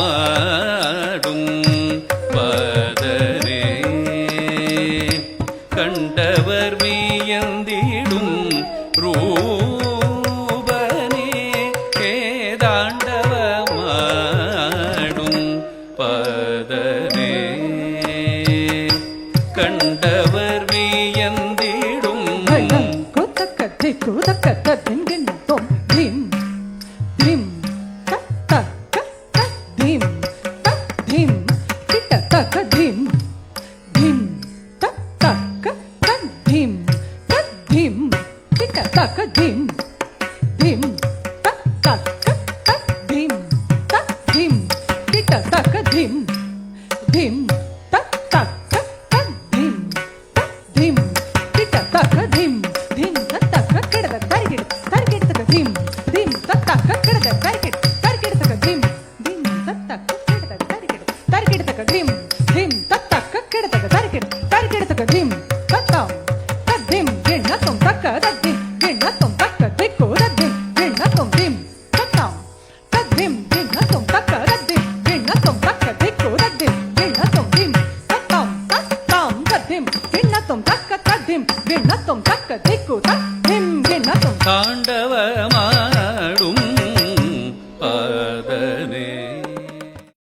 தாண்டவமாடும் பதரே கண்டவர் வியந்திடும் ரூபனே தாண்டவமாடும் பதரே கண்டவர் வியந்திடும் குதக்கத்தை குதக்கத்தை திங்கின்றோம் திம் திம் தக்க திம் திம் கிட்ட தக்க திம் திம் தக்க திம் திம் கிட்ட தக்க திம் திம் தக்க திம் திம் கிட்ட தக்க திம் திம் தக்க திம் திம் கிட்ட தக்க திம் திம் தக்க கிடத தரிகிட தரிகிடத திம் திம் தக்க கிடத தரிகிட தரிகிடத திம் திம் தக்க கிடத தரிகிட தரிகிடத திம் திம் தக்க கிடத தரிகிட தரிகிடத திம் தத்தம் தத்திம் கிண்ணத்தும் தக்க தத்திம் கிண்ணத்தும் தக்க திக்கு தத்திம் கிண்ணத்தும் திம் தத்தம் தத்திம் கிண்ணத்தும் தக்க தத்திம் கிண்ணத்தும் தக்க திக்கு தத்திம் கிண்ணத்தும் திம் தத்தம் தத்தம் தத்திம் கிண்ணத்தும் தக்க தத்திம் கிண்ணத்தும் தக்க திக்கு தத்திம் கிண்ணத்தும் தாண்டவமாடும்